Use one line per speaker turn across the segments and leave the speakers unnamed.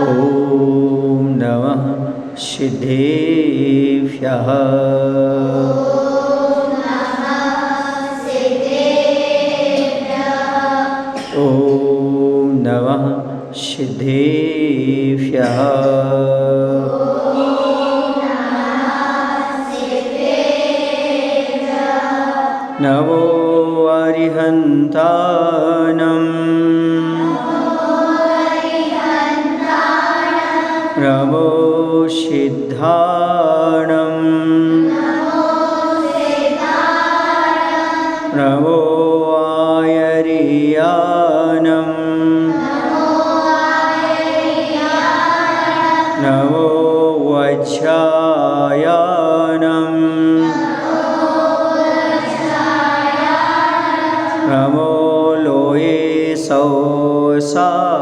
ॐ नमः सिद्धेभ्यः। ॐ नमः सिद्धेभ्यः। नमो अरिहन्तानं नमो सिद्धानं नमो आयर्यानं नमो वज्रायानं नमो लोये सौसाहुणम्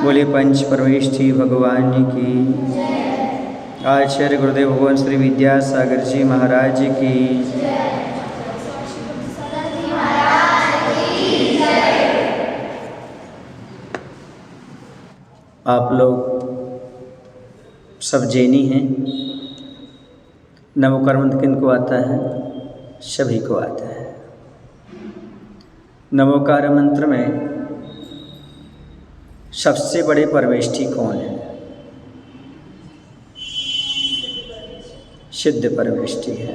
बोले पंच परमेष्ठी भगवान की। आचार्य गुरुदेव भगवान श्री विद्यासागर जी महाराज की। आप लोग सब जैनी हैं। नवोकार मंत्र किनको आता है? सभी को आता है। नवोकार मंत्र में सबसे बड़े परमेष्ठी कौन है? सिद्ध परमेष्ठी है।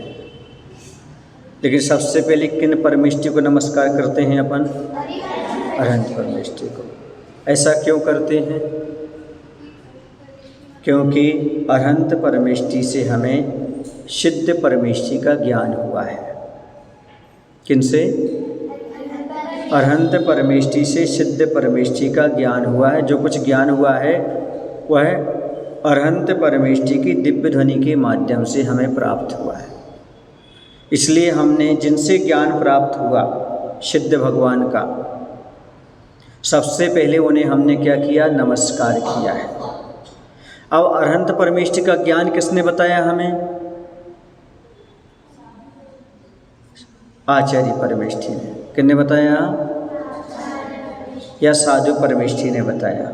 लेकिन सबसे पहले किन परमेष्ठी को नमस्कार करते हैं अपन? अरहंत परमेष्ठी को। ऐसा क्यों करते हैं? क्योंकि अरहंत परमेष्ठी से हमें सिद्ध परमेष्ठी का ज्ञान हुआ है। किनसे? अरहंत परमेष्ठी से सिद्ध परमेष्ठी का ज्ञान हुआ है। जो कुछ ज्ञान हुआ है वह अरहंत परमेष्ठी की दिव्य ध्वनि के माध्यम से हमें प्राप्त हुआ है। इसलिए हमने जिनसे ज्ञान प्राप्त हुआ सिद्ध भगवान का, सबसे पहले उन्हें हमने क्या किया? नमस्कार किया है। अब अरहंत परमेष्ठी का ज्ञान किसने बताया हमें? आचार्य परमेष्ठी ने। किसने बताया? या साधु परमेष्ठी ने बताया?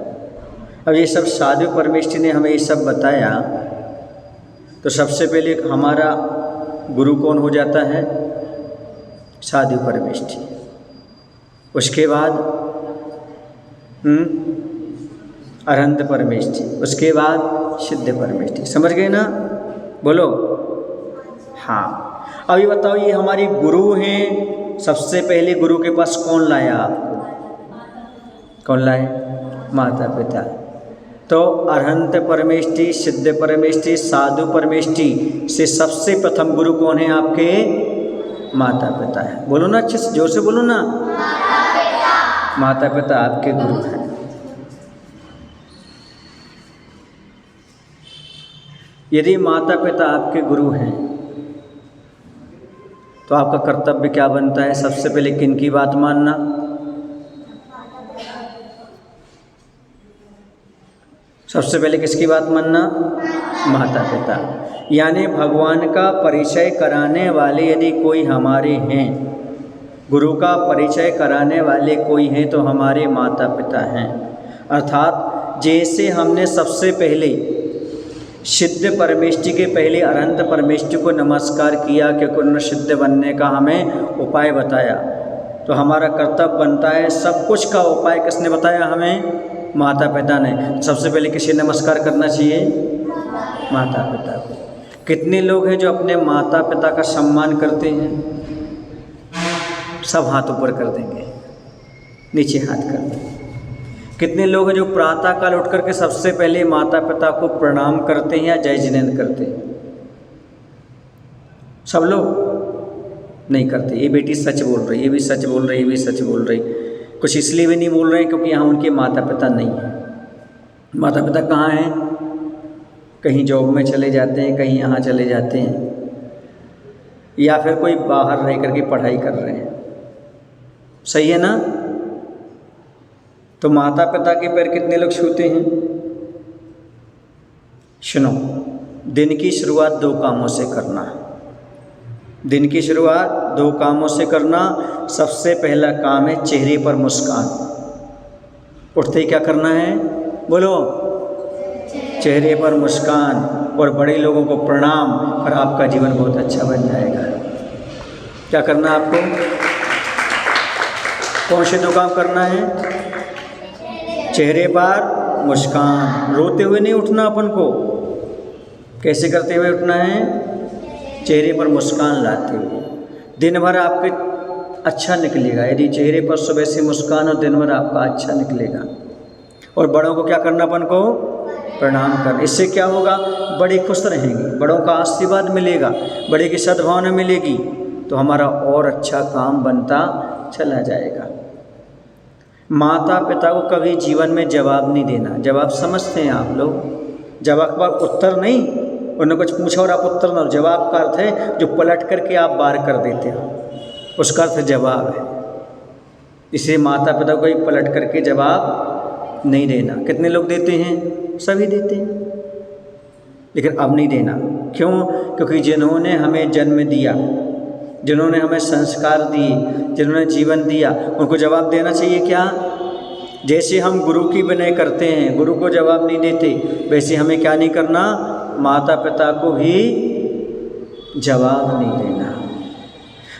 अब ये सब साधु परमेष्ठी ने हमें ये सब बताया, तो सबसे पहले हमारा गुरु कौन हो जाता है? साधु परमेष्ठी। उसके बाद अरहंत परमेष्ठी, उसके बाद सिद्ध परमेष्ठी। समझ गए ना? बोलो हाँ। अभी बताओ, ये हमारे गुरु हैं। सबसे पहले गुरु के पास कौन लाया आपको? कौन लाए? माता पिता। तो अरहंत परमेष्ठी, सिद्ध परमेष्ठी, साधु परमेष्ठी से सबसे प्रथम गुरु कौन है आपके? माता पिता है। बोलो ना, अच्छे से जोर से बोलो ना। माता पिता आपके गुरु हैं। यदि माता पिता आपके गुरु हैं तो आपका कर्तव्य क्या बनता है? सबसे पहले किनकी बात मानना? सबसे पहले किसकी बात मानना? माता पिता। यानी भगवान का परिचय कराने वाले यदि कोई हमारे हैं, गुरु का परिचय कराने वाले कोई हैं, तो हमारे माता पिता हैं। अर्थात जैसे हमने सबसे पहले सिद्ध परमेष्ठी के पहले अरहंत परमेष्ठी को नमस्कार किया क्योंकि उन्होंने सिद्ध बनने का हमें उपाय बताया, तो हमारा कर्तव्य बनता है सब कुछ का उपाय किसने बताया हमें? माता पिता ने। सबसे पहले किसे नमस्कार करना चाहिए? माता पिता को। कितने लोग हैं जो अपने माता पिता का सम्मान करते हैं? सब हाथ ऊपर कर देंगे, नीचे हाथ कर देंगे। कितने लोग हैं जो प्रातःकाल उठ करके सबसे पहले माता पिता को प्रणाम करते हैं या जय जिनेंद्र करते हैं? सब लोग नहीं करते। ये बेटी सच बोल रही, ये भी सच बोल रही, ये भी सच बोल रही। कुछ इसलिए भी नहीं बोल रहे हैं क्योंकि यहाँ उनके माता पिता नहीं हैं। माता पिता कहाँ हैं? कहीं जॉब में चले जाते हैं, कहीं यहाँ चले जाते हैं, या फिर कोई बाहर रह करके पढ़ाई कर रहे हैं। सही है ना? तो माता पिता के पैर कितने लोग छूते हैं? सुनो, दिन की शुरुआत 2 कामों से करना। दिन की शुरुआत 2 कामों से करना। सबसे पहला काम है चेहरे पर मुस्कान। उठते ही क्या करना है? बोलो, चेहरे पर मुस्कान और बड़े लोगों को प्रणाम, और आपका जीवन बहुत अच्छा बन जाएगा। क्या करना है आपको? कौन से 2 काम करना है? चेहरे पर मुस्कान। रोते हुए नहीं उठना अपन को। कैसे करते हुए उठना है? चेहरे पर मुस्कान लाते हुए। दिन भर आपके अच्छा निकलेगा यदि चेहरे पर सुबह से मुस्कान, और दिन भर आपका अच्छा निकलेगा। और बड़ों को क्या करना अपन को? प्रणाम करना। इससे क्या होगा? बड़े खुश रहेंगे, बड़ों का आशीर्वाद मिलेगा, बड़े की सद्भावना मिलेगी, तो हमारा और अच्छा काम बनता चला जाएगा। माता पिता को कभी जीवन में जवाब नहीं देना। जवाब समझते हैं आप लोग? जवाब का उत्तर नहीं, उन्होंने कुछ पूछा और आप उत्तर ना। जवाब का अर्थ है जो पलट करके आप बार कर देते हो, उसका अर्थ जवाब है। इसलिए माता पिता को ही पलट करके जवाब नहीं देना। कितने लोग देते हैं? सभी देते हैं, लेकिन अब नहीं देना। क्यों? क्योंकि जिन्होंने हमें जन्म दिया, जिन्होंने हमें संस्कार दिए, जिन्होंने जीवन दिया, उनको जवाब देना चाहिए क्या? जैसे हम गुरु की विनय करते हैं, गुरु को जवाब नहीं देते, वैसे हमें क्या नहीं करना? माता पिता को भी जवाब नहीं देना।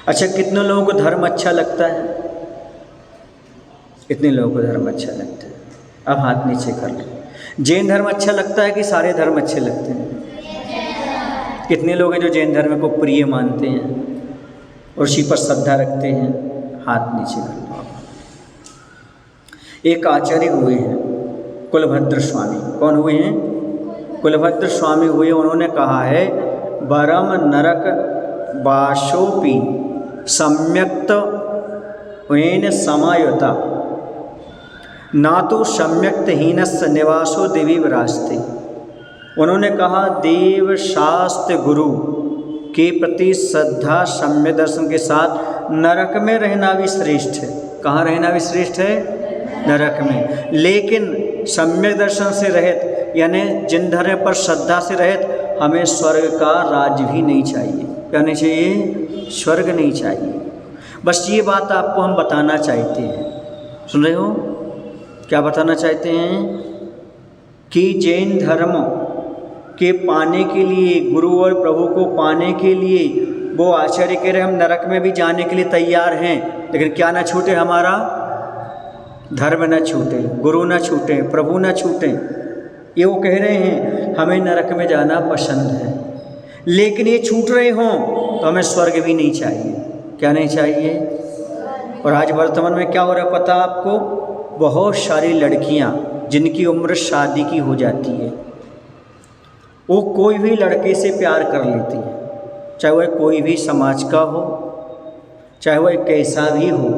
अच्छा, कितने लोगों को धर्म अच्छा लगता है? कितने लोगों को धर्म अच्छा लगता है? अब हाथ नीचे कर लो। जैन धर्म अच्छा लगता है कि सारे धर्म अच्छे लगते हैं? कितने लोग हैं जो जैन धर्म को प्रिय मानते हैं और उसी पर श्रद्धा रखते हैं? हाथ नीचे कर लो। एक आचार्य हुए हैं कुलभद्र स्वामी। कौन हुए हैं? कुलभद्र स्वामी हुए। उन्होंने कहा है, वरम नरक वासोपि सम्यक्त वेन समायुता ना तो सम्यक्त हीनस्य निवासो देवी विराजते। उन्होंने कहा, देव शास्त्र गुरु के प्रति श्रद्धा सम्यक दर्शन के साथ नरक में रहना भी श्रेष्ठ है। कहाँ रहना भी श्रेष्ठ है? नरक में। लेकिन सम्यक दर्शन से रहित, यानी जिन धर्म पर श्रद्धा से रहित, हमें स्वर्ग का राज्य भी नहीं चाहिए। क्या नहीं चाहिए? स्वर्ग नहीं चाहिए। बस ये बात आपको हम बताना चाहते हैं। सुन रहे हो? क्या बताना चाहते हैं? कि जैन धर्म के पाने के लिए, गुरु और प्रभु को पाने के लिए, वो आचार्य कह रहे हम नरक में भी जाने के लिए तैयार हैं, लेकिन क्या ना छूटे? हमारा धर्म न छूटे, गुरु न छूटे, प्रभु न छूटे। ये वो कह रहे हैं हमें नरक में जाना पसंद है, लेकिन ये छूट रहे हों तो हमें स्वर्ग भी नहीं चाहिए। क्या नहीं चाहिए? और आज वर्तमान में क्या हो रहा है पता आपको? बहुत सारी लड़कियां जिनकी उम्र शादी की हो जाती है, वो कोई भी लड़के से प्यार कर लेती है, चाहे वह कोई भी समाज का हो, चाहे वह कैसा भी हो,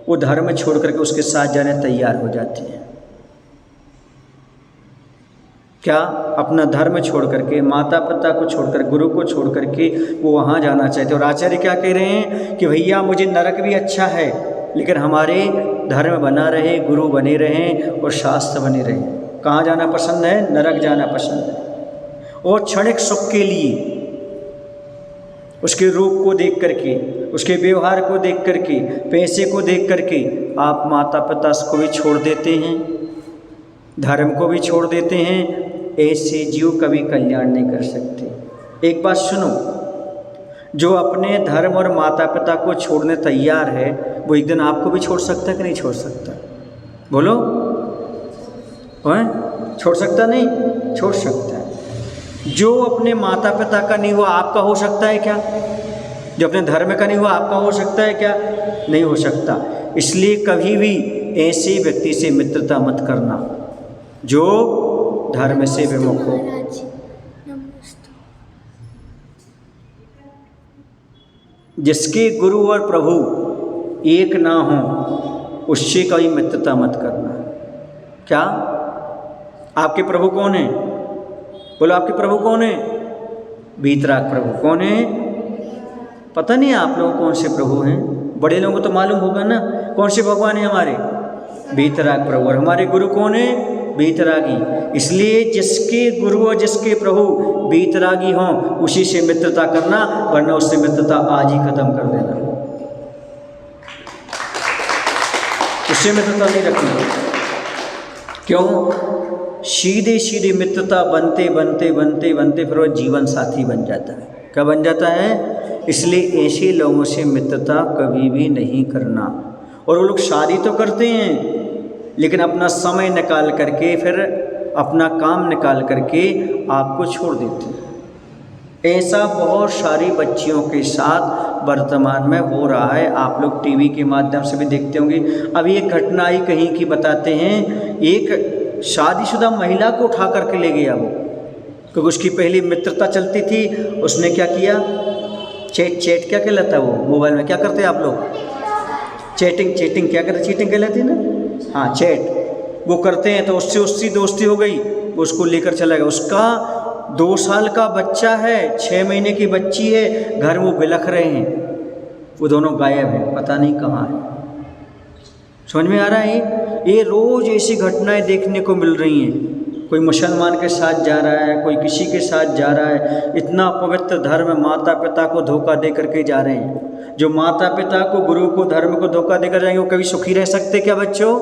वो धर्म छोड़ करके उसके साथ जाने तैयार हो जाती है। क्या? अपना धर्म छोड़ करके, माता पिता को छोड़कर, गुरु को छोड़ करके वो वहाँ जाना चाहते। और आचार्य क्या कह रहे हैं कि भैया मुझे नरक भी अच्छा है, लेकिन हमारे धर्म बना रहे, गुरु बने रहें और शास्त्र बने रहें। कहाँ जाना पसंद है? नरक जाना पसंद है। और क्षणिक सुख के लिए, उसके रूप को देख करके, उसके व्यवहार को देख करके, पैसे को देख करके आप माता पिता को भी छोड़ देते हैं, धर्म को भी छोड़ देते हैं। ऐसे जीव कभी कल्याण नहीं कर सकते। एक बात सुनो, जो अपने धर्म और माता पिता को छोड़ने तैयार है, वो एक दिन आपको भी छोड़ सकता है कि नहीं छोड़ सकता? बोलो, छोड़ सकता? नहीं छोड़ सकता है। जो अपने माता पिता का नहीं हुआ आपका हो सकता है क्या? जो अपने धर्म का नहीं हुआ आपका हो सकता है क्या? नहीं हो सकता। इसलिए कभी भी ऐसे व्यक्ति से मित्रता मत करना जो धर्म से विमुख हो। जिसके गुरु और प्रभु एक ना हो, उससे कभी मित्रता मत करना। क्या? आपके प्रभु कौन है? बोलो, आपके प्रभु कौन है? वीतराग प्रभु। कौन है? पता नहीं आप लोग कौन से प्रभु हैं? बड़े लोगों को तो मालूम होगा ना कौन से भगवान है हमारे? वीतराग प्रभु। और हमारे गुरु कौन है? बीतरागी। इसलिए जिसके गुरु और जिसके प्रभु बीतरागी हों उसी से मित्रता करना, वरना उससे मित्रता आज ही खत्म कर देना, उससे मित्रता नहीं रखना। क्यों? सीधे सीधे मित्रता बनते बनते बनते बनते फिर वो जीवन साथी बन जाता है। क्या बन जाता है? इसलिए ऐसे लोगों से मित्रता कभी भी नहीं करना। और वो लोग शादी तो करते हैं लेकिन अपना समय निकाल करके, फिर अपना काम निकाल करके आपको छोड़ देते हैं। ऐसा बहुत सारी बच्चियों के साथ वर्तमान में हो रहा है। आप लोग टीवी के माध्यम से भी देखते होंगे। अभी एक घटना आई कहीं की, बताते हैं, एक शादीशुदा महिला को उठा करके ले गया वो, क्योंकि उसकी पहली मित्रता चलती थी। उसने क्या किया? चैट क्या कहलाता है वो मोबाइल में, क्या करते हैं आप लोग? चैटिंग क्या करते? चीटिंग कहलाती है ना, हाँ चैट वो करते हैं। तो उससे उसकी दोस्ती हो गई, वो उसको लेकर चला गया। उसका 2 साल का बच्चा है, 6 महीने की बच्ची है, घर वो बिलख रहे हैं, वो दोनों गायब हैं, पता नहीं कहाँ है। समझ में आ रहा है? ये रोज़ ऐसी घटनाएं देखने को मिल रही हैं। कोई मुसलमान के साथ जा रहा है, कोई किसी के साथ जा रहा है। इतना पवित्र धर्म, माता पिता को धोखा दे करके जा रहे हैं। जो माता पिता को, गुरु को, धर्म को धोखा देकर जाएंगे वो कभी सुखी रह सकते क्या बच्चों?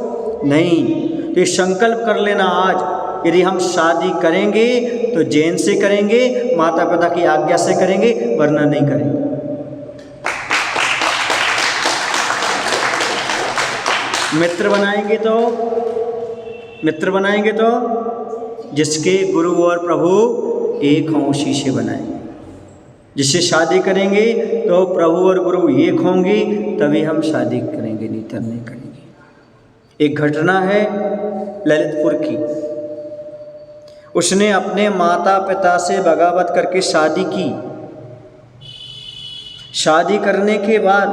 नहीं। तो ये संकल्प कर लेना आज, यदि हम शादी करेंगे तो जैन से करेंगे, माता पिता की आज्ञा से करेंगे, वरना नहीं करेंगे। मित्र बनाएंगे तो जिसके गुरु और प्रभु एक हों उसी से बनाएंगे। जिससे शादी करेंगे तो प्रभु और गुरु एक होंगे, तभी हम शादी करेंगे, नहीं तो नहीं करेंगे। एक घटना है ललितपुर की। उसने अपने माता पिता से बगावत करके शादी की। शादी करने के बाद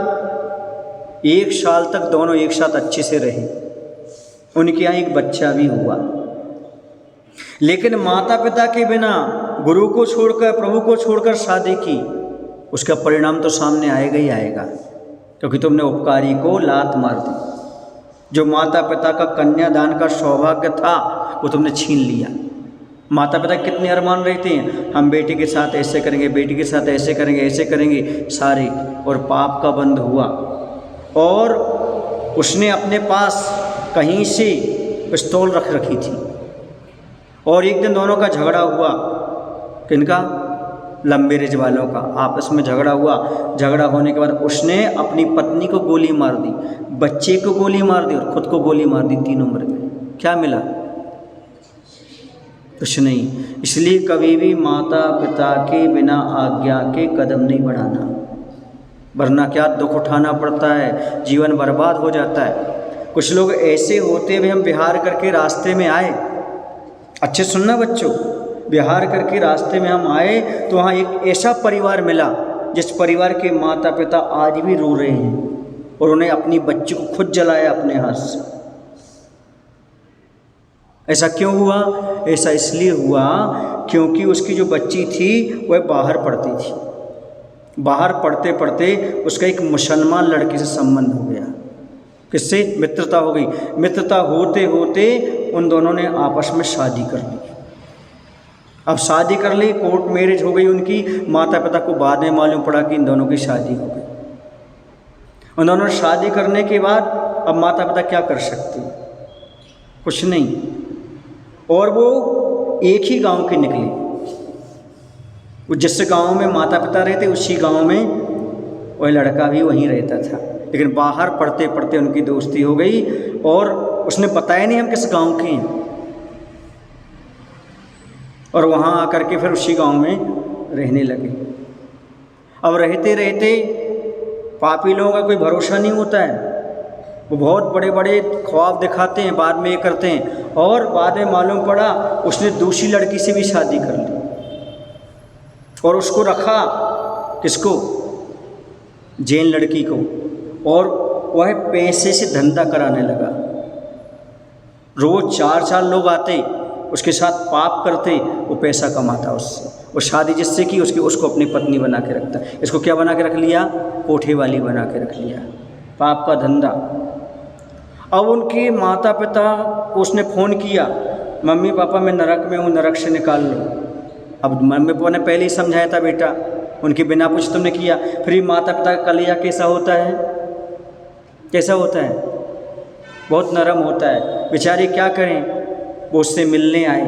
1 साल तक दोनों एक साथ अच्छे से रहे। उनके यहाँ एक बच्चा भी हुआ। लेकिन माता पिता के बिना, गुरु को छोड़कर, प्रभु को छोड़कर शादी की, उसका परिणाम तो सामने आएगा ही आएगा, क्योंकि तुमने उपकारी को लात मार दी। जो माता पिता का कन्यादान का सौभाग्य था वो तुमने छीन लिया। माता पिता कितने अरमान रहते हैं, हम बेटी के साथ ऐसे करेंगे, बेटी के साथ ऐसे करेंगे, ऐसे करेंगे सारे, और पाप का बंध हुआ। और उसने अपने पास कहीं से पिस्तौल रख रखी थी, और एक दिन दोनों का झगड़ा हुआ। किनका? लंबे रेंज वालों का आपस में झगड़ा हुआ। झगड़ा होने के बाद उसने अपनी पत्नी को गोली मार दी, बच्चे को गोली मार दी और खुद को गोली मार दी। 3 उम्र में क्या मिला? कुछ नहीं। इसलिए कभी भी माता पिता के बिना आज्ञा के कदम नहीं बढ़ाना, वरना क्या दुख उठाना पड़ता है, जीवन बर्बाद हो जाता है। कुछ लोग ऐसे होते भी, हम बिहार करके रास्ते में आए, अच्छे सुनना बच्चों, बिहार करके रास्ते में हम आए तो वहाँ एक ऐसा परिवार मिला जिस परिवार के माता पिता आज भी रो रहे हैं, और उन्हें अपनी बच्ची को खुद जलाया अपने हाथ से। ऐसा क्यों हुआ? ऐसा इसलिए हुआ क्योंकि उसकी जो बच्ची थी वह बाहर पढ़ती थी। बाहर पढ़ते पढ़ते उसका एक मुसलमान लड़के से संबंध हो गया। किससे? मित्रता हो गई। मित्रता होते होते उन दोनों ने आपस में शादी कर ली। अब शादी कर ली, कोर्ट मैरिज हो गई उनकी। माता पिता को बाद में मालूम पड़ा कि इन दोनों की शादी हो गई। उन दोनों ने शादी करने के बाद अब माता पिता क्या कर सकते? कुछ नहीं। और वो एक ही गांव के निकले। वो जिस गांव में माता पिता रहते उसी गांव में वह लड़का भी वहीं रहता था। लेकिन बाहर पढ़ते पढ़ते उनकी दोस्ती हो गई, और उसने बताया नहीं हम किस गांव के हैं। और वहाँ आकर के फिर उसी गांव में रहने लगे। अब रहते रहते पापी लोगों का कोई भरोसा नहीं होता है। वो बहुत बड़े बड़े ख्वाब दिखाते हैं, बाद में ये करते हैं, और बाद में मालूम पड़ा उसने दूसरी लड़की से भी शादी कर ली, और उसको रखा। किसको? जैन लड़की को। और वह पैसे से धंधा कराने लगा। रोज़ 4 लोग आते, उसके साथ पाप करते, वो पैसा कमाता उससे। वो शादी जिससे की उसको अपनी पत्नी बना के रखता। इसको क्या बना के रख लिया? कोठे वाली बना के रख लिया। पाप का धंधा। अब उनके माता पिता को उसने फ़ोन किया, मम्मी पापा मैं नरक में हूँ, नरक से निकाल लो। अब मम्मी पापा ने पहले ही समझाया था बेटा, उनके बिना पूछे तुमने किया। फिर माता पिता का कलेजा कैसा होता है, कैसा होता है, बहुत नरम होता है। बेचारे क्या करें, वो उससे मिलने आए,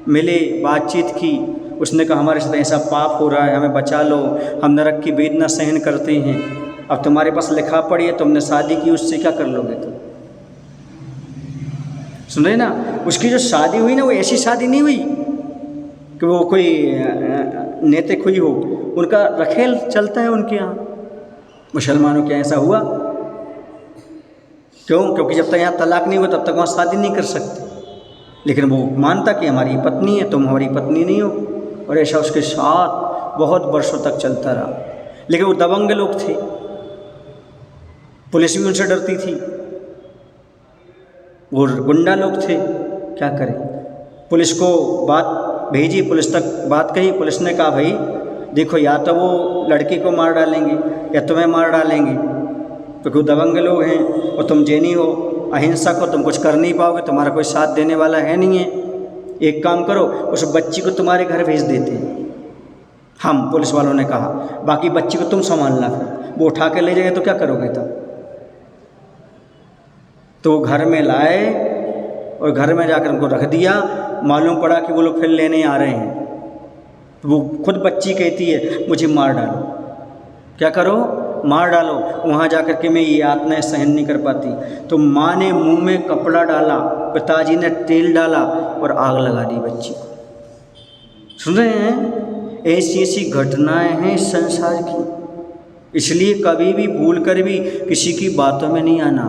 मिले, बातचीत की, उसने कहा हमारे साथ ऐसा पाप हो रहा है, हमें बचा लो, हम नरक की वेदना सहन करते हैं। अब तुम्हारे पास लिखा पड़ी है, तुमने शादी की, उससे क्या कर लोगे तुम? सुन रहे ना, उसकी जो शादी हुई ना, वो ऐसी शादी नहीं हुई कि वो कोई नैतिक हुई हो, उनका रखेल चलता है उनके यहाँ। मुसलमानों के यहाँ ऐसा हुआ क्यों? क्योंकि जब तक यहाँ तलाक नहीं हुआ तब तक वहाँ शादी नहीं कर सकते। लेकिन वो मानता कि हमारी पत्नी है, तुम हमारी पत्नी नहीं हो, और ऐसा उसके साथ बहुत वर्षों तक चलता रहा। लेकिन वो दबंग लोग थे, पुलिस भी उनसे डरती थी, वो गुंडा लोग थे, क्या करें। पुलिस को बात भेजी, पुलिस तक बात कही, पुलिस ने कहा भाई देखो, या तो वो लड़की को मार डालेंगे या तुम्हें मार डालेंगे, क्योंकि वो दबंग लोग हैं और तुम जैनी हो, अहिंसक हो, तुम कुछ कर नहीं पाओगे, तुम्हारा कोई साथ देने वाला है नहीं है। एक काम करो, उस बच्ची को तुम्हारे घर भेज देते हैं हम, पुलिस वालों ने कहा, बाकी बच्ची को तुम संभालना। फिर वो उठा के ले जाएगा तो क्या करोगे तब? तो घर में लाए और घर में जाकर उनको रख दिया। मालूम पड़ा कि वो लोग फिर लेने आ रहे हैं। वो खुद बच्ची कहती है मुझे मार डालो। क्या करो? मार डालो। वहाँ जाकर के मैं ये यातनाएं सहन नहीं कर पाती। तो माँ ने मुंह में कपड़ा डाला, पिताजी ने तेल डाला और आग लगा दी बच्ची को। सुन रहे हैं? ऐसी ऐसी घटनाएं हैं इस संसार की। इसलिए कभी भी भूल कर भी किसी की बातों में नहीं आना,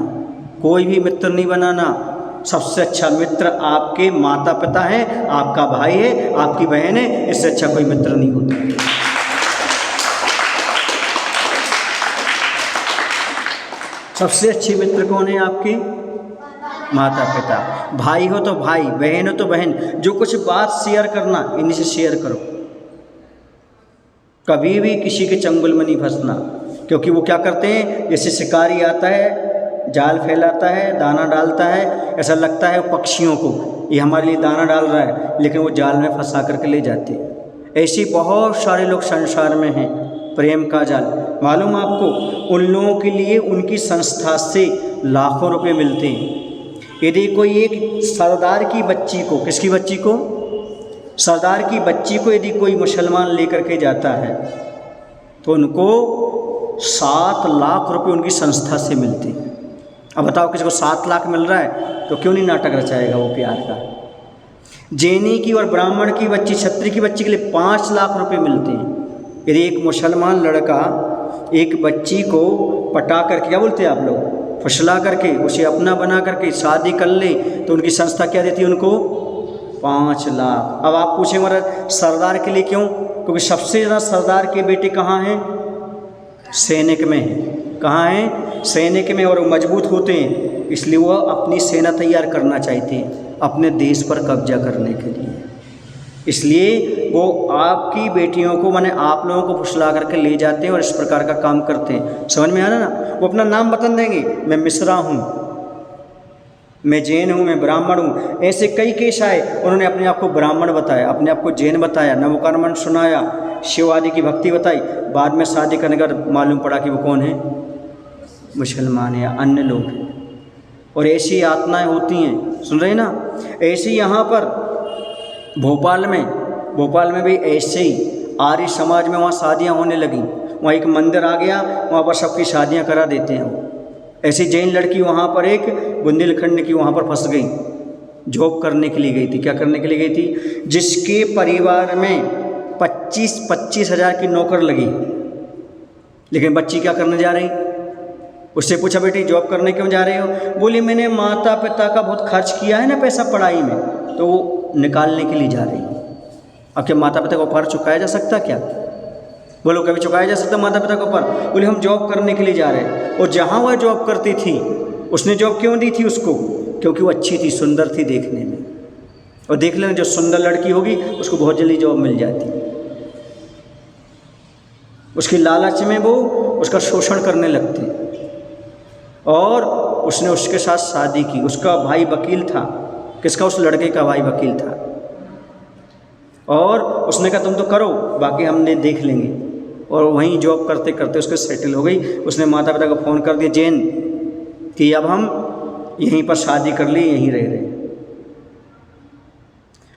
कोई भी मित्र नहीं बनाना। सबसे अच्छा मित्र आपके माता पिता है, आपका भाई है, आपकी बहन है, इससे अच्छा कोई मित्र नहीं होता। सबसे अच्छे मित्र कौन है आपके? माता पिता। भाई हो तो भाई, बहन हो तो बहन। जो कुछ बात शेयर करना, इन्हीं से शेयर करो। कभी भी किसी के चंगुल में नहीं फंसना, क्योंकि वो क्या करते हैं, जैसे शिकारी आता है, जाल फैलाता है, दाना डालता है, ऐसा लगता है पक्षियों को ये हमारे लिए दाना डाल रहा है, लेकिन वो जाल में फंसा करके ले जाते हैं। ऐसे बहुत सारे लोग संसार में हैं। प्रेम का जाल, मालूम आपको, उन लोगों के लिए उनकी संस्था से लाखों रुपए मिलते हैं। यदि कोई एक सरदार की बच्ची को, किसकी बच्ची को? सरदार की बच्ची को यदि कोई मुसलमान लेकर के जाता है तो उनको 7 लाख रुपए उनकी संस्था से मिलते हैं। अब बताओ, किसी को 7 लाख मिल रहा है तो क्यों नहीं नाटक रचाएगा वो प्यार का। जैनी की और ब्राह्मण की बच्ची, क्षत्रिय की बच्ची के लिए 5 लाख रुपए मिलते हैं। यदि एक मुसलमान लड़का एक बच्ची को पटा करके, क्या बोलते हैं आप लोग, फुसला करके उसे अपना बना करके शादी कर ले, तो उनकी संस्था क्या देती है उनको? 5 लाख। अब आप पूछें हमारा सरदार के लिए क्यों? क्योंकि सबसे ज़्यादा सरदार के बेटे कहाँ हैं? सैनिक में हैं। कहाँ हैं? सैनिक में। और मजबूत होते हैं, इसलिए वो अपनी सेना तैयार करना चाहते हैं अपने देश पर कब्जा करने के लिए। इसलिए वो आपकी बेटियों को, माने आप लोगों को फुसला करके ले जाते हैं और इस प्रकार का काम करते हैं। समझ में आ रहा ना? वो अपना नाम बता देंगे, मैं मिश्रा हूँ, मैं जैन हूँ, मैं ब्राह्मण हूँ। ऐसे कई केस आए, उन्होंने अपने आप को ब्राह्मण बताया, अपने आप को जैन बताया, नवकर्मण सुनाया, शिव आदि की भक्ति बताई। बाद में शादी करने का मालूम पड़ा कि वो कौन है? मुसलमान या अन्य लोग हैं। और ऐसी यातनाएं होती हैं। सुन रहे ना? ऐसी यहाँ पर भोपाल में भी ऐसे ही आर्य समाज में वहाँ शादियाँ होने लगी। वहाँ एक मंदिर आ गया, वहाँ पर सबकी शादियाँ करा देते हैं। ऐसी जैन लड़की वहाँ पर एक बुंदेलखंड की वहाँ पर फंस गई, जॉब करने के लिए गई थी। क्या करने के लिए गई थी? जिसके परिवार में 25 हज़ार की नौकर लगी, लेकिन बच्ची क्या करने जा रही? उससे पूछा बेटी जॉब करने क्यों जा रहे हो? बोली मैंने माता पिता का बहुत खर्च किया है ना पैसा पढ़ाई में, तो वो निकालने के लिए जा रही है। अब क्या माता पिता का उपहार चुकाया जा सकता? क्या बोलो, कभी चुकाया जा सकता माता पिता का उपहार? बोले हम जॉब करने के लिए जा रहे हैं। और जहाँ वह जॉब करती थी, उसने जॉब क्यों दी थी उसको? क्योंकि वो अच्छी थी, सुंदर थी देखने में। और देख लेना, जो सुंदर लड़की होगी उसको बहुत जल्दी जॉब मिल जाती। उसकी लालच में वो उसका शोषण करने लगती और उसने उसके साथ शादी की। उसका भाई वकील था, किसका? उस लड़के का भाई वकील था। और उसने कहा तुम तो करो, बाकी हमने देख लेंगे। और वहीं जॉब करते करते उसको सेटल हो गई। उसने माता पिता को फ़ोन कर दिया जैन कि अब हम यहीं पर शादी कर ली, यहीं रह रहे हैं।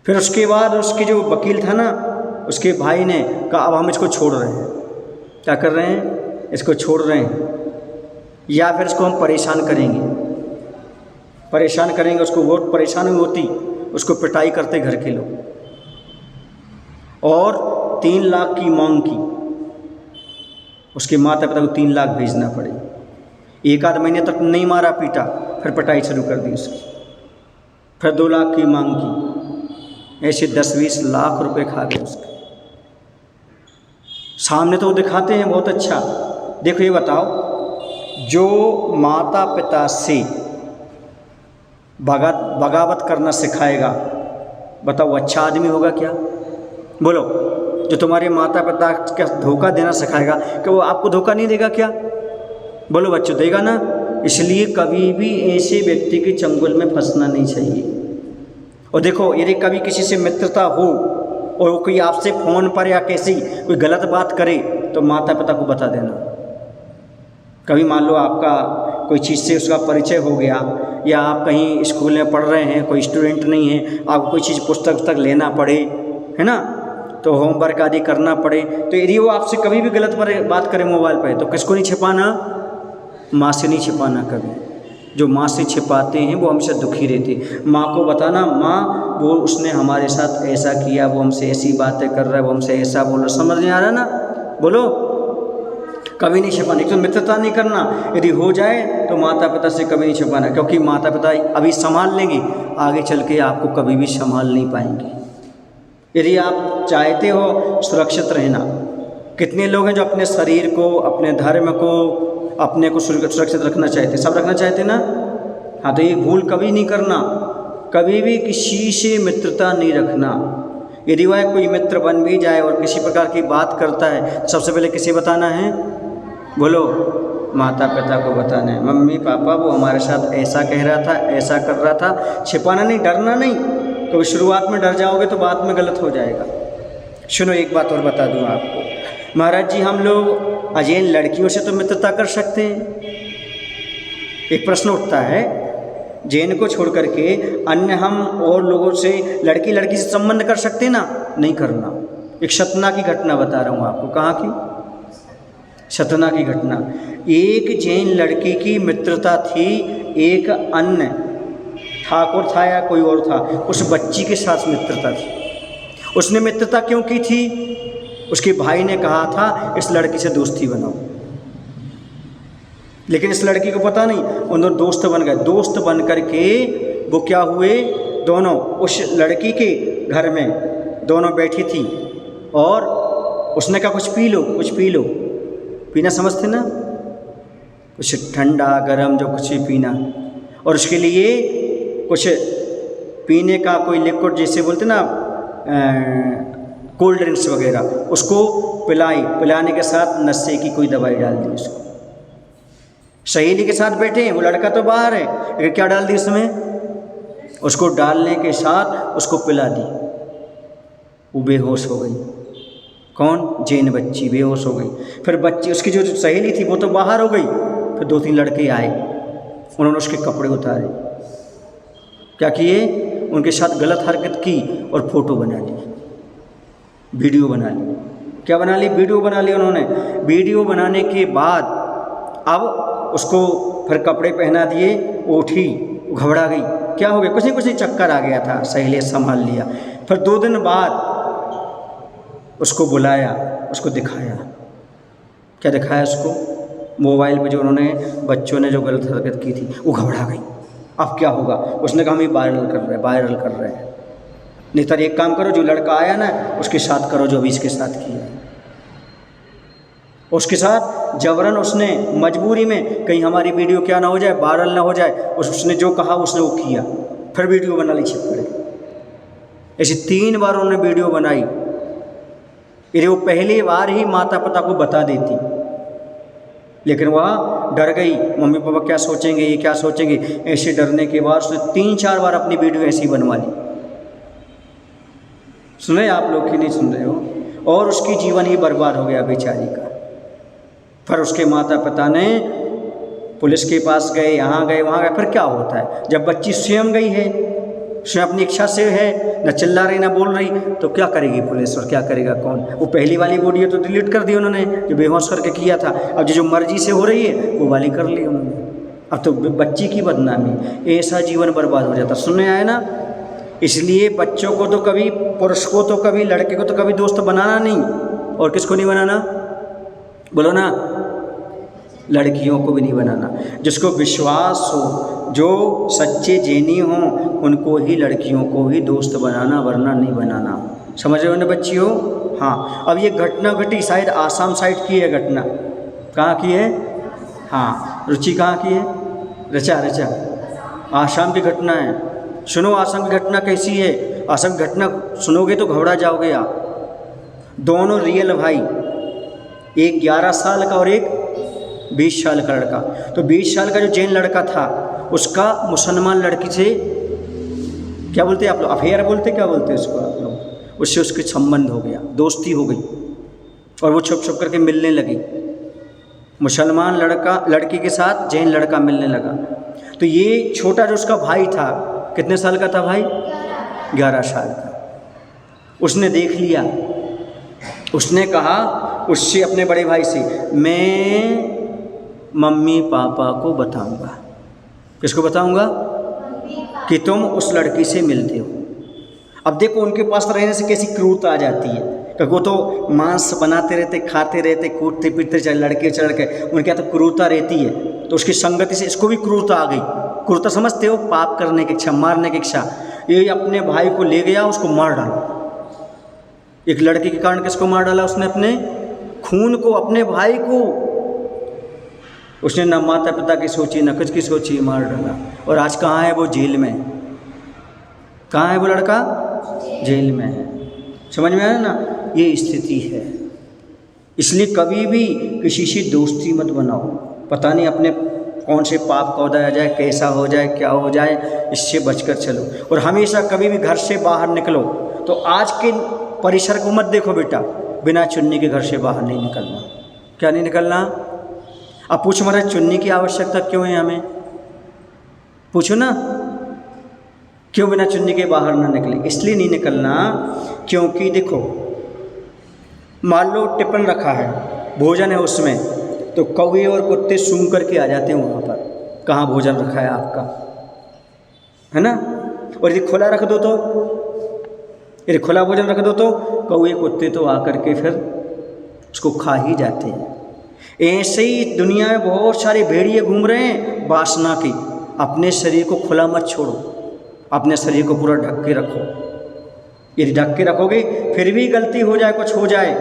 फिर उसके बाद उसके जो वकील था ना, उसके भाई ने कहा अब हम इसको छोड़ रहे हैं। क्या कर रहे हैं? इसको छोड़ रहे हैं, या फिर इसको हम परेशान करेंगे, परेशान करेंगे। उसको बहुत परेशानी होती, उसको पिटाई करते घर के लोग, और 3 लाख की मांग की। उसके माता पिता को 3 लाख भेजना पड़े। 1 आध महीने तक नहीं मारा पीटा, फिर पिटाई शुरू कर दी उसकी। फिर 2 लाख की मांग की। ऐसे 10-20 लाख रुपए खा गए उसके। सामने तो वो दिखाते हैं बहुत अच्छा। देखो ये बताओ, जो माता पिता से बगावत करना सिखाएगा, बताओ अच्छा आदमी होगा क्या? बोलो। जो तुम्हारे माता पिता का धोखा देना सिखाएगा, कि वो आपको धोखा नहीं देगा क्या? बोलो बच्चों, देगा ना। इसलिए कभी भी ऐसे व्यक्ति के चंगुल में फंसना नहीं चाहिए। और देखो, यदि कभी किसी से मित्रता हो और कोई आपसे फ़ोन पर या कैसी कोई गलत बात करे, तो माता पिता को बता देना। कभी मान लो आपका कोई चीज़ से उसका परिचय हो गया, या आप कहीं स्कूल में पढ़ रहे हैं, कोई स्टूडेंट नहीं है, आपको कोई चीज़ पुस्तक लेना पड़े, है ना, तो होमवर्क आदि करना पड़े, तो यदि वो आपसे कभी भी गलत बात करे मोबाइल पर, तो किसको नहीं छिपाना? माँ से नहीं छिपाना कभी। जो माँ से छिपाते हैं वो हमसे दुखी रहते। माँ को बताना, माँ वो उसने हमारे साथ ऐसा किया, वो हमसे ऐसी बातें कर रहा है, वो हमसे ऐसा बोल रहा। समझ नहीं आ रहा ना? बोलो। कभी नहीं छिपाना। तो मित्रता नहीं करना, यदि हो जाए तो माता पिता से कभी नहीं छिपाना, क्योंकि माता पिता अभी संभाल लेंगे, आगे चल के आपको कभी भी संभाल नहीं पाएंगे। यदि आप चाहते हो सुरक्षित रहना, कितने लोग हैं जो अपने शरीर को, अपने धर्म को, अपने को सुरक्षित रखना चाहते? सब रखना चाहते ना? हाँ, तो ये भूल कभी नहीं करना। कभी भी किसी से मित्रता नहीं रखना। यदि वह कोई मित्र बन भी जाए और किसी प्रकार की बात करता है, सबसे पहले किसे बताना है? बोलो। माता पिता को बताना है। मम्मी पापा वो हमारे साथ ऐसा कह रहा था, ऐसा कर रहा था। छिपाना नहीं, डरना नहीं, क्योंकि शुरुआत में डर जाओगे तो बाद में गलत हो जाएगा। सुनो, एक बात और बता दूं आपको। महाराज जी, हम लोग अजैन लड़कियों से तो मित्रता कर सकते हैं। एक प्रश्न उठता है, जैन को छोड़ करके अन्य हम और लोगों से, लड़की लड़की से संबंध कर सकते हैं ना? नहीं करना। एक सतना की घटना बता रहा हूँ आपको। कहाँ की? सतना की घटना। एक जैन लड़की की मित्रता थी, एक अन्य ठाकुर था या कोई और था, उस बच्ची के साथ मित्रता थी। उसने मित्रता क्यों की थी? उसके भाई ने कहा था इस लड़की से दोस्ती बनाओ, लेकिन इस लड़की को पता नहीं। उन दोनों दोस्त बन गए। दोस्त बन करके वो क्या हुए, दोनों उस लड़की के घर में दोनों बैठी थी, और उसने कहा कुछ पी लो, कुछ पी लो। पीना समझते ना? कुछ ठंडा गरम जो कुछ भी पीना। और उसके लिए कुछ पीने का कोई लिक्विड, जैसे बोलते ना कोल्ड ड्रिंक्स वगैरह, उसको पिलाने के साथ नशे की कोई दवाई डाल दी उसको। सहेली के साथ बैठे हैं, वो लड़का तो बाहर है, लेकिन क्या डाल दी उसमें? उसको डालने के साथ उसको पिला दी। वो बेहोश हो गई। कौन? जैन बच्ची बेहोश हो गई। फिर बच्ची, उसकी जो सहेली थी वो तो बाहर हो गई। फिर 2-3 लड़के आए, उन्होंने उसके कपड़े उतारे। क्या किए? उनके साथ गलत हरकत की और फोटो बना ली, वीडियो बना ली। क्या बना ली? वीडियो बना ली उन्होंने। वीडियो बनाने के बाद अब उसको फिर कपड़े पहना दिए। उठी, घबरा गई। क्या हो गया? कुछ नहीं चक्कर आ गया था। सहेली संभाल लिया। फिर 2 दिन बाद उसको बुलाया, उसको दिखाया। क्या दिखाया उसको? मोबाइल पे जो उन्होंने, बच्चों ने जो गलत हरकत की थी। वो घबरा गई। अब क्या होगा? उसने कहा हम ये वायरल कर रहे हैं। नहीं तो एक काम करो, जो लड़का आया ना उसके साथ करो जो अभी इसके साथ किया। उसके साथ जबरन उसने, मजबूरी में, कहीं हमारी वीडियो क्या ना हो जाए, वायरल ना हो जाए, उसने जो कहा उसने वो किया। फिर वीडियो बना ली छिप पड़े। ऐसे 3 बार उन्होंने वीडियो बनाई। यदि वो पहली बार ही माता पिता को बता देती लेकिन वह डर गई, मम्मी पापा क्या सोचेंगे, ये क्या सोचेंगे। ऐसे डरने के बाद उसने 3-4 बार अपनी वीडियो ऐसी बनवा ली। सुन रहे आप लोग कि नहीं सुन रहे हो? और उसकी जीवन ही बर्बाद हो गया बेचारी का। फिर उसके माता पिता ने पुलिस के पास गए, यहाँ गए वहाँ गए। फिर क्या होता है, जब बच्ची स्वयं गई है, स्वयं अपनी इच्छा से है, न चिल्ला रही ना बोल रही, तो क्या करेगी पुलिस और क्या करेगा कौन? वो पहली वाली वीडियो तो डिलीट कर दी उन्होंने, जो बेहोश करके किया था। अब जो मर्जी से हो रही है वो वाली कर ली उन्होंने। अब तो बच्ची की बदनामी, ऐसा जीवन बर्बाद हो जाता। सुनने आए ना? इसलिए बच्चों को तो कभी, पुरुष को तो कभी, लड़के को तो कभी दोस्त बनाना नहीं। और किसको नहीं बनाना? बोलो ना। लड़कियों को भी नहीं बनाना। जिसको विश्वास हो, जो सच्चे जेनी हों, उनको ही, लड़कियों को ही दोस्त बनाना, वरना नहीं बनाना। समझ रहे हो ना बच्चियों? हाँ। अब ये घटना घटी शायद आसाम साइड की है घटना। कहाँ की है? हाँ। रुचि कहाँ की है? रचा आसाम की घटना है। सुनो आसाम की घटना कैसी है। आसाम की घटना सुनोगे तो घबरा जाओगे आप। दोनों रियल भाई, एक 11 साल का और एक 20 साल का लड़का। तो 20 साल का जो जैन लड़का था, उसका मुसलमान लड़की से, क्या बोलते हैं आप लोग, अफेयर बोलते, क्या बोलते हैं उसको आप लोग, उससे उसके संबंध हो गया, दोस्ती हो गई, और वो छुप छुप करके मिलने लगी। मुसलमान लड़की के साथ जैन लड़का मिलने लगा। तो ये छोटा जो उसका भाई था, कितने साल का था भाई? 11 साल का। उसने देख लिया, उसने कहा उससे, अपने बड़े भाई से, मैं मम्मी पापा को बताऊंगा। किसको बताऊंगा? कि तुम उस लड़की से मिलते हो। अब देखो उनके पास रहने से कैसी क्रूरता आ जाती है, क्योंकि वो तो मांस बनाते रहते, खाते रहते, कूदते पीटते, चाहे लड़के चढ़ के, उनके यहाँ तो क्रूरता रहती है। तो उसकी संगति से इसको भी क्रूरता आ गई। क्रूरता समझते हो? पाप करने की इच्छा, मारने की इच्छा। ये अपने भाई को ले गया, उसको मार डाला। एक लड़की के कारण किसको मार डाला उसने? अपने खून को, अपने भाई को। उसने ना माता पिता की सोची, ना कुछ की सोची, मार डाला। और आज कहाँ है वो? जेल में। कहाँ है वो लड़का? जेल में है। समझ में आया ना? ये स्थिति है। इसलिए कभी भी किसी से दोस्ती मत बनाओ। पता नहीं अपने कौन से पाप का उदय आ जाए, कैसा हो जाए, क्या हो जाए, इससे बचकर चलो। और हमेशा कभी भी घर से बाहर निकलो तो आज के परिसर को मत देखो बेटा, बिना चुन्नी के घर से बाहर नहीं निकलना। क्या नहीं निकलना? अब पूछो महाराज, चुन्नी की आवश्यकता क्यों है हमें? पूछो ना, क्यों बिना चुन्नी के बाहर ना निकले? इसलिए नहीं निकलना क्योंकि देखो, मान लो टिफिन रखा है, भोजन है उसमें, तो कौवे और कुत्ते सूंघ करके आ जाते हैं वहाँ पर, कहाँ भोजन रखा है आपका, है ना। और यदि खुला रख दो तो, यदि खुला भोजन रख दो तो कौवे कुत्ते तो आकर के फिर उसको खा ही जाते हैं। ऐसे ही दुनिया में बहुत सारे भेड़िए घूम रहे हैं वासना की। अपने शरीर को खुला मत छोड़ो, अपने शरीर को पूरा ढक के रखो। यदि ढक के रखोगे, फिर भी गलती हो जाए, कुछ हो जाए,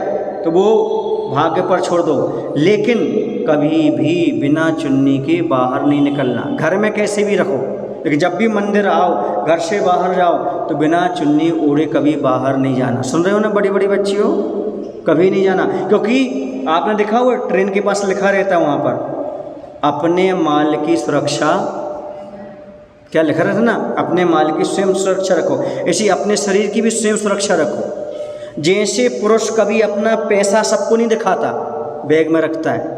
तो वो भाग्य पर छोड़ दो, लेकिन कभी भी बिना चुन्नी के बाहर नहीं निकलना। घर में कैसे भी रखो, लेकिन जब भी मंदिर आओ, घर से बाहर जाओ, तो बिना चुन्नी ओढ़े कभी बाहर नहीं जाना। सुन रहे हो ना बड़ी बड़ी बच्चियों? कभी नहीं जाना। क्योंकि आपने देखा हुआ ट्रेन के पास लिखा रहता है वहाँ पर, अपने माल की सुरक्षा, क्या लिखा रहता है ना, अपने माल की स्वयं सुरक्षा रखो। ऐसी अपने शरीर की भी स्वयं सुरक्षा रखो। जैसे पुरुष कभी अपना पैसा सबको नहीं दिखाता, बैग में रखता है,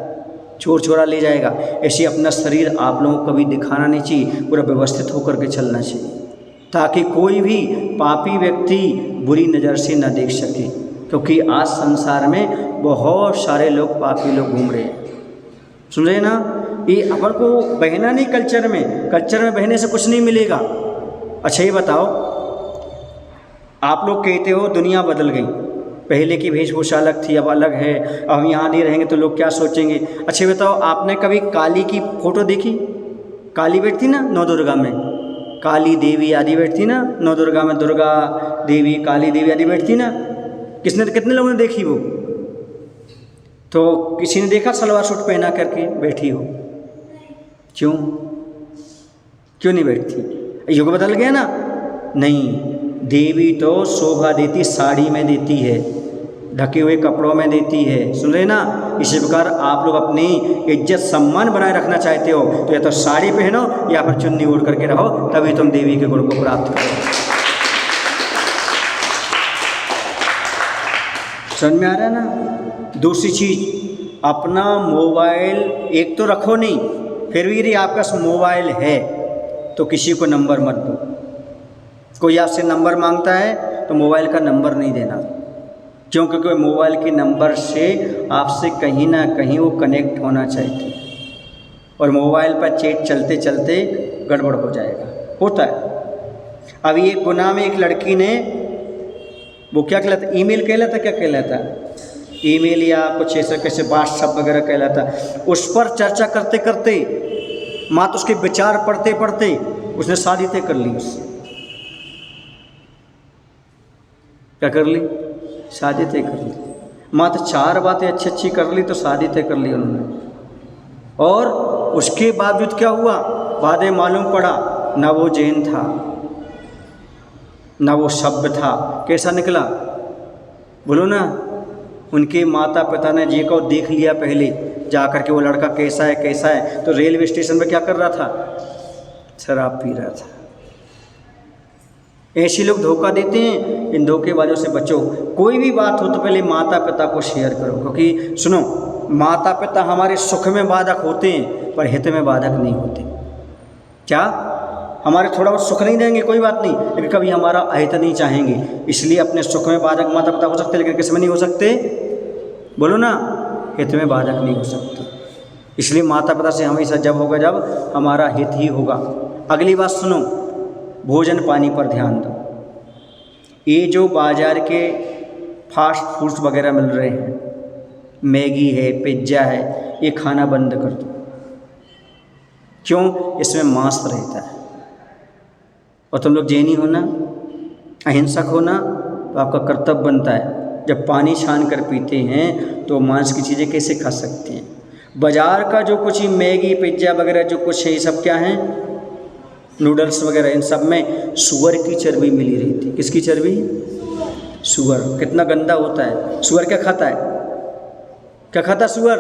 चोर चोरा ले जाएगा, ऐसे अपना शरीर आप लोगों को कभी दिखाना नहीं चाहिए, पूरा व्यवस्थित होकर के चलना चाहिए, ताकि कोई भी पापी व्यक्ति बुरी नज़र से न देख सके। क्योंकि आज संसार में बहुत सारे लोग, पापी लोग घूम रहे हैं। सुन रहे हैं ना? ये अपन को बहना नहीं कल्चर में बहने से कुछ नहीं मिलेगा। अच्छा ये बताओ, आप लोग कहते हो दुनिया बदल गई, पहले की वेशभूषा अलग थी, अब अलग है, अब हम यहाँ नहीं रहेंगे तो लोग क्या सोचेंगे। अच्छा बताओ, आपने कभी काली की फोटो देखी? काली बैठती ना नौ दुर्गा में, काली देवी आदि बैठती ना नौ दुर्गा में, दुर्गा देवी, काली देवी आदि बैठती ना। कितने लोगों ने देखी वो? तो किसी ने देखा सलवार सूट पहना करके बैठी हो? क्यों नहीं बैठती? युग बदल गया ना। नहीं, देवी तो शोभा देती साड़ी में देती है, ढके हुए कपड़ों में देती है। सुन रहे ना? इसी प्रकार आप लोग अपनी इज्जत सम्मान बनाए रखना चाहते हो तो या तो साड़ी पहनो या फिर चुन्नी ओढ़ करके रहो, तभी तुम देवी के गुण को प्राप्त करो। समझ में आ रहा है ना? दूसरी चीज, अपना मोबाइल एक तो रखो नहीं, फिर भी यदि आपका मोबाइल है तो किसी को नंबर मत दो। कोई आपसे नंबर मांगता है तो मोबाइल का नंबर नहीं देना, क्यों? क्योंकि मोबाइल के नंबर से आपसे कहीं ना कहीं वो कनेक्ट होना चाहिए और मोबाइल पर चैट चलते चलते गड़बड़ हो जाएगा, होता है। अभी एक गुनाह में एक लड़की ने, वो क्या कहलाता, ईमेल कहलाता, क्या कहलाता, ईमेल या कुछ ऐसा कैसे व्हाट्सएप वगैरह कहलाता, उस पर चर्चा करते करते मात्र उसके विचार पढ़ते पढ़ते उसने शादी तय कर ली उससे। क्या कर ली? शादी तय कर ली। मात्र 4 बातें अच्छी अच्छी कर ली तो शादी तय कर ली उन्होंने। और उसके बावजूद क्या हुआ, बाद में मालूम पड़ा ना वो जैन था ना वो सभ्य था। कैसा निकला बोलो ना? उनके माता पिता ने जी को देख लिया पहले जा कर के, वो लड़का कैसा है कैसा है, तो रेलवे स्टेशन पर क्या कर रहा था, शराब पी रहा था। ऐसे लोग धोखा देते हैं, इन धोखेबाजों से बचो। कोई भी बात हो तो पहले माता पिता को शेयर करो, क्योंकि सुनो, माता पिता हमारे सुख में बाधक होते हैं पर हित में बाधक नहीं होते। क्या? हमारे थोड़ा बहुत सुख नहीं देंगे कोई बात नहीं, लेकिन कभी हमारा अहित नहीं चाहेंगे। इसलिए अपने सुख में बाधक माता पिता हो सकते, लेकिन किस में नहीं हो सकते, बोलो ना? हित में बाधक नहीं हो सकते। इसलिए माता पिता से हमेशा जब होगा जब हमारा हित ही होगा। अगली बात सुनो, भोजन पानी पर ध्यान दो। ये जो बाजार के फास्ट फूड्स वगैरह मिल रहे हैं, मैगी है, पिज्ज़ा है, ये खाना बंद कर दो। क्यों? इसमें मांस रहता है। और तुम लोग जैनी हो ना, अहिंसक हो ना, तो आपका कर्तव्य बनता है जब पानी छान कर पीते हैं तो मांस की चीज़ें कैसे खा सकते हैं। बाज़ार का जो कुछ ही मैगी पिज्ज़ा वगैरह जो कुछ है, ये सब क्या है, नूडल्स वगैरह, इन सब में सूअर की चर्बी मिली रहती है। किसकी चर्बी? सूअर। कितना गंदा होता है। सूअर क्या खाता है? क्या खाता है सूअर?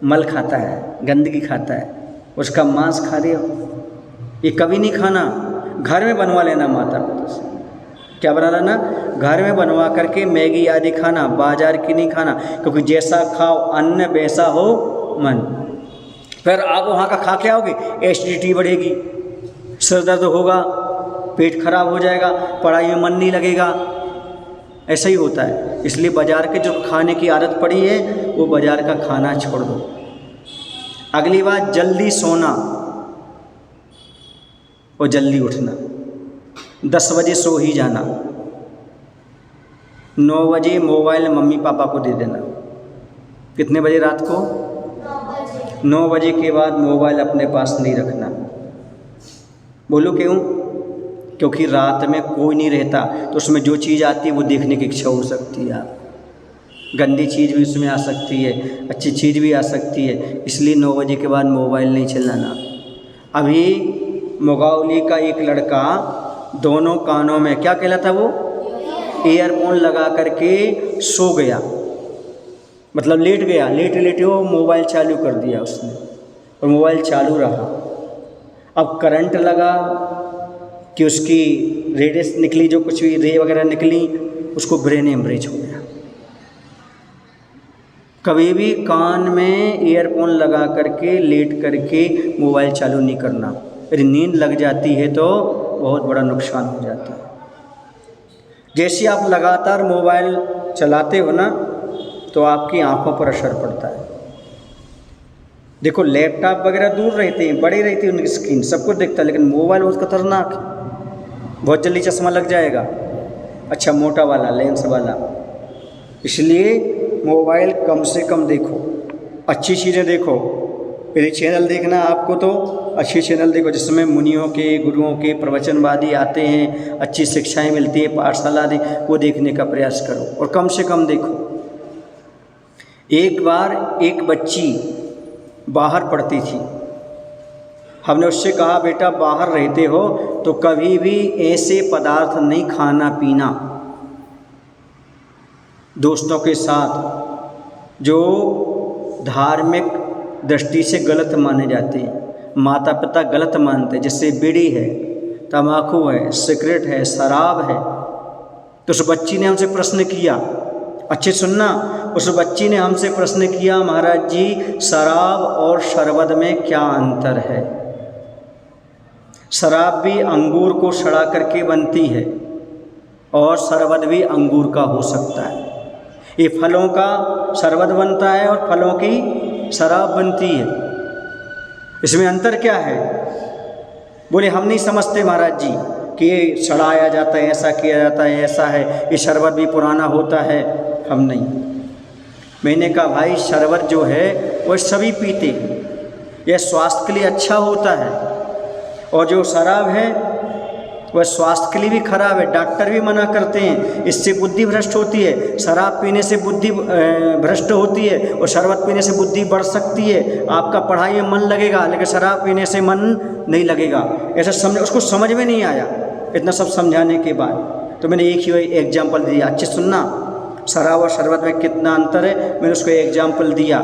मल खाता है, गंदगी खाता है। उसका मांस खा रहे हो, ये कभी नहीं खाना। घर में बनवा लेना माता पिता से। क्या बना लेना? घर में बनवा करके मैगी आदि खाना, बाजार की नहीं खाना, क्योंकि जैसा खाओ अन्न वैसा हो मन। फिर आप वहाँ का खा के आओगे, एसिडिटी बढ़ेगी, सिर दर्द होगा, पेट खराब हो जाएगा, पढ़ाई में मन नहीं लगेगा। ऐसा ही होता है। इसलिए बाज़ार के जो खाने की आदत पड़ी है वो बाज़ार का खाना छोड़ दो। अगली बात, जल्दी सोना और जल्दी उठना। 10 बजे सो ही जाना, 9 बजे मोबाइल मम्मी पापा को दे देना। कितने बजे रात को? 9 बजे के बाद मोबाइल अपने पास नहीं रखना। बोलो क्यों? क्योंकि रात में कोई नहीं रहता तो उसमें जो चीज़ आती है वो देखने की इच्छा हो सकती है। गंदी चीज़ भी उसमें आ सकती है, अच्छी चीज़ भी आ सकती है। इसलिए 9 बजे के बाद मोबाइल नहीं चलाना। अभी मुगावली का एक लड़का दोनों कानों में, क्या कहलाता वो, ईयरफोन लगा करके सो गया, मतलब लेट गया। लेटे लेटे वो मोबाइल चालू कर दिया उसने और मोबाइल चालू रहा। अब करंट लगा कि उसकी रेडियस निकली, जो कुछ भी रे वगैरह निकली, उसको ब्रेन हेमरेज हो गया। कभी भी कान में ईयरफोन लगा करके लेट करके मोबाइल चालू नहीं करना। यदि नींद लग जाती है तो बहुत बड़ा नुकसान हो जाता है। जैसे आप लगातार मोबाइल चलाते हो ना तो आपकी आंखों पर असर पड़ता है। देखो, लैपटॉप वगैरह दूर रहते हैं, बड़ी रहती है उनकी स्क्रीन, सब कुछ दिखता है, लेकिन मोबाइल बहुत खतरनाक है। बहुत जल्दी चश्मा लग जाएगा, अच्छा मोटा वाला लेंस वाला। इसलिए मोबाइल कम से कम देखो, अच्छी चीज़ें देखो। यदि चैनल देखना आपको तो अच्छी चैनल देखो जिसमें मुनियों के, गुरुओं के प्रवचनवादी आते हैं, अच्छी शिक्षाएं मिलती है, पाठशाला आदि, वो देखने का प्रयास करो और कम से कम देखो। एक बार एक बच्ची बाहर पढ़ती थी, हमने उससे कहा बेटा बाहर रहते हो तो कभी भी ऐसे पदार्थ नहीं खाना पीना दोस्तों के साथ जो धार्मिक दृष्टि से गलत माने जाते हैं, माता पिता गलत मानते हैं, जैसे बीड़ी है, तम्बाकू है, सिगरेट है, शराब है। तो उस बच्ची ने हमसे प्रश्न किया, अच्छे सुनना, उस बच्ची ने हमसे प्रश्न किया, महाराज जी शराब और शरबत में क्या अंतर है? शराब भी अंगूर को सड़ा करके बनती है और शरबत भी अंगूर का हो सकता है। ये फलों का शरबत बनता है और फलों की शराब बनती है, इसमें अंतर क्या है? बोले हम नहीं समझते महाराज जी कि ये सड़ाया जाता है, ऐसा किया जाता है, ऐसा है, ये शरबत भी पुराना होता है, हम नहीं। मैंने कहा भाई शरबत जो है वो सभी पीते हैं, यह स्वास्थ्य के लिए अच्छा होता है, और जो शराब है वह स्वास्थ्य के लिए भी खराब है। डॉक्टर भी मना करते हैं, इससे बुद्धि भ्रष्ट होती है। शराब पीने से बुद्धि भ्रष्ट होती है और शरबत पीने से बुद्धि बढ़ सकती है। आपका पढ़ाई में मन लगेगा लेकिन शराब पीने से मन नहीं लगेगा। ऐसा समझ, उसको समझ में नहीं आया इतना सब समझाने के बाद। तो मैंने एक ही एग्जाम्पल दिया, अच्छे सुनना, शराब और शरबत में कितना अंतर है, मैंने उसको एग्जाम्पल दिया।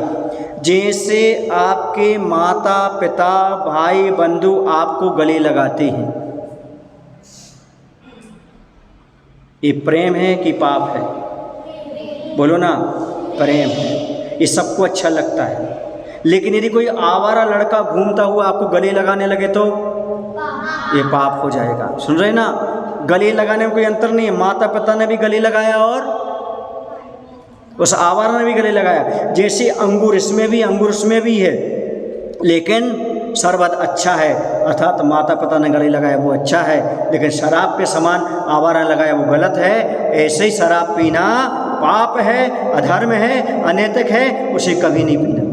जैसे आपके माता पिता भाई बंधु आपको गले लगाते हैं, ये प्रेम है कि पाप है? बोलो ना, प्रेम है, ये सबको अच्छा लगता है। लेकिन यदि कोई आवारा लड़का घूमता हुआ आपको गले लगाने लगे तो ये पाप हो जाएगा। सुन रहे ना, गले लगाने में कोई अंतर नहीं है। माता पिता ने भी गले लगाया और उस आवारा ने भी गले लगाया। जैसे अंगूर इसमें भी, अंगूर उसमें भी है, लेकिन शरबत अच्छा है, अर्थात माता पिता ने गले लगाया वो अच्छा है, लेकिन शराब के समान आवारा लगाया वो गलत है। ऐसे ही शराब पीना पाप है, अधर्म है, अनैतिक है, उसे कभी नहीं पीना।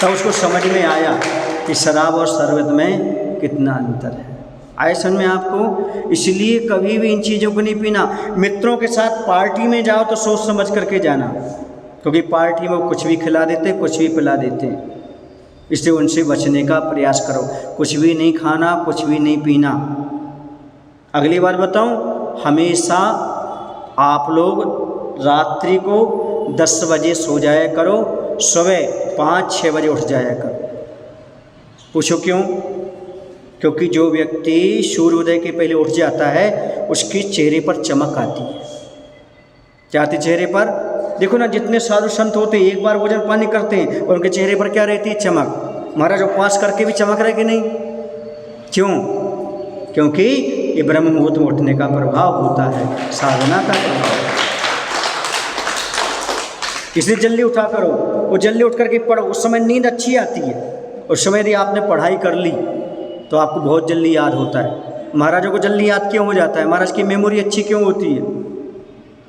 तब उसको समझ में आया कि शराब और शरबत में कितना अंतर है। आए समझ में आपको? इसलिए कभी भी इन चीज़ों को नहीं पीना। मित्रों के साथ पार्टी में जाओ तो सोच समझ करके जाना, क्योंकि पार्टी में वो कुछ भी खिला देते, कुछ भी पिला देते, इसलिए उनसे बचने का प्रयास करो। कुछ भी नहीं खाना, कुछ भी नहीं पीना। अगली बात बताऊं, हमेशा आप लोग रात्रि को 10 बजे सो जाया करो, सुबह 5-6 बजे उठ जाया करो। पूछो क्यों? क्योंकि जो व्यक्ति सूर्योदय के पहले उठ जाता है उसके चेहरे पर चमक आती है। क्या आती चेहरे पर? देखो ना, जितने साधु संत होते हैं एक बार भोजन पानी करते हैं और उनके चेहरे पर क्या रहती है? चमक। महाराज उपवास करके भी चमक रहे कि नहीं? क्यों? क्योंकि ये ब्रह्म मुहूर्त में उठने का प्रभाव होता है, साधना का प्रभाव। इसलिए जल्दी उठा करो, वो जल्दी उठ करके पढ़ो। उस समय नींद अच्छी आती है, उस समय यदि आपने पढ़ाई कर ली तो आपको बहुत जल्दी याद होता है। महाराजों को जल्दी याद क्यों हो जाता है? महाराज की मेमोरी अच्छी क्यों होती है?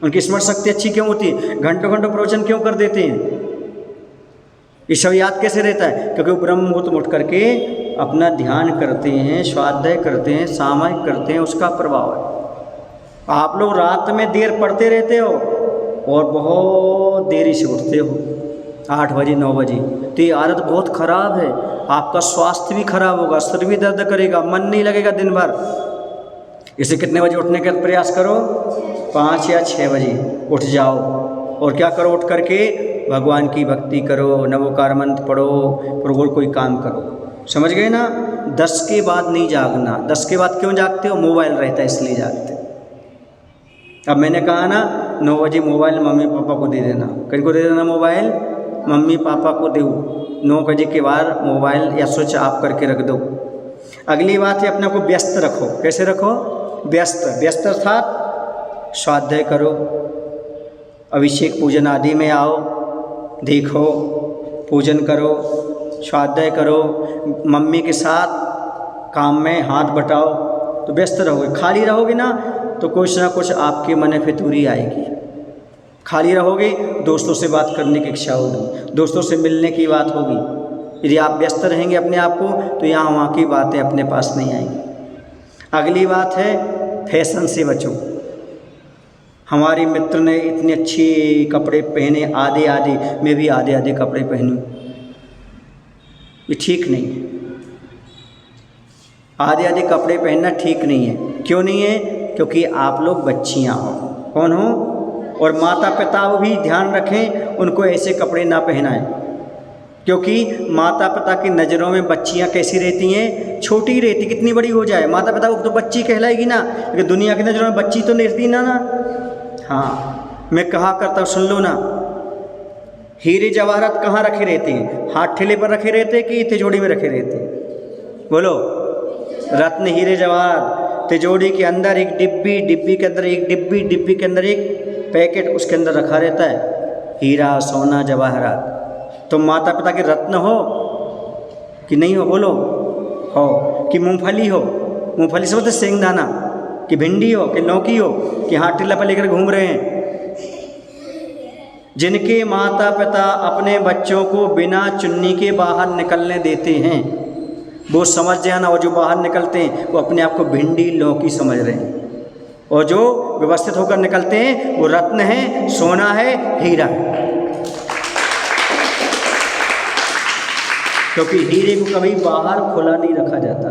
उनकी स्मरण शक्ति अच्छी क्यों होती है? घंटों घंटों प्रवचन क्यों कर देते हैं? ये सब याद कैसे रहता है? क्योंकि वो ब्रह्म मुहूर्त में उठ करके अपना ध्यान करते हैं, स्वाध्याय करते हैं, सामायिक करते हैं, उसका प्रभाव है। आप लोग रात में देर पढ़ते रहते हो और बहुत देरी से उठते हो, 8 बजे 9 बजे। तो ये आदत बहुत खराब है। आपका स्वास्थ्य भी खराब होगा, सिर भी दर्द करेगा, मन नहीं लगेगा दिन भर। इसे कितने बजे उठने का प्रयास करो? 5 या 6 बजे उठ जाओ। और क्या करो? उठ करके भगवान की भक्ति करो, नवोकार मंत्र पढ़ो, और कोई काम करो। समझ गए ना? 10 के बाद नहीं जागना। 10 के बाद क्यों जागते हो? मोबाइल रहता है इसलिए जागते। अब मैंने कहा ना 9 बजे मोबाइल मम्मी पापा को दे देना। किन को दे देना मोबाइल? मम्मी पापा को दो। 9 बजे के बाद मोबाइल या स्विच ऑफ करके रख दो। अगली बात है, अपने को व्यस्त रखो। कैसे रखो? व्यस्त अर्थात स्वाध्याय करो, अभिषेक पूजन आदि में आओ, देखो, पूजन करो, स्वाध्याय करो, मम्मी के साथ काम में हाथ बटाओ। तो व्यस्त रहोगे। खाली रहोगे ना तो कुछ ना कुछ आपके मन में फितूरी आएगी। खाली रहोगे, दोस्तों से बात करने की इच्छा होगी, दोस्तों से मिलने की बात होगी। यदि आप व्यस्त रहेंगे अपने आप को तो यहाँ वहाँ की बातें अपने पास नहीं आएंगी। अगली बात है, फैशन से बचो। हमारे मित्र ने इतने अच्छे कपड़े पहने, आधे मैं भी आधे कपड़े पहनूं, ये ठीक नहीं है। आधे कपड़े पहनना ठीक नहीं है। क्यों नहीं है? क्योंकि आप लोग बच्चियां हो। कौन हो? और माता पिता भी ध्यान रखें, उनको ऐसे कपड़े ना पहनाएं, क्योंकि माता पिता की नज़रों में बच्चियां कैसी रहती हैं? छोटी रहती। कितनी बड़ी हो जाए माता पिता को तो बच्ची कहलाएगी ना, लेकिन दुनिया की नज़रों में बच्ची तो रहती ना। हाँ, मैं कहा करता हूँ, सुन लो ना, हीरे जवाहरात कहाँ रखे रहते हैं? हाथ ठेले पर रखे रहते कि तिजोरी में रखे रहते हैं? बोलो। रत्न हीरे जवाहरात तिजोरी के अंदर एक डिब्बी, डिब्बी के अंदर एक डिब्बी, डिब्बी के अंदर एक पैकेट, उसके अंदर रखा रहता है हीरा सोना जवाहरात। तो माता पिता के रत्न हो कि नहीं हो? बोलो। हो। कि मूंगफली हो? मूंगफली समझते सेंगदाना, कि भिंडी हो, कि लौकी हो, कि हाथ टिल्ला पर लेकर घूम रहे हैं? जिनके माता पिता अपने बच्चों को बिना चुन्नी के बाहर निकलने देते हैं, वो समझ जाना, और जो बाहर निकलते हैं वो अपने आप को भिंडी लौकी समझ रहे हैं, और जो व्यवस्थित होकर निकलते हैं वो रत्न है, सोना है, हीरा है। क्योंकि हीरे को कभी बाहर खुला नहीं रखा जाता।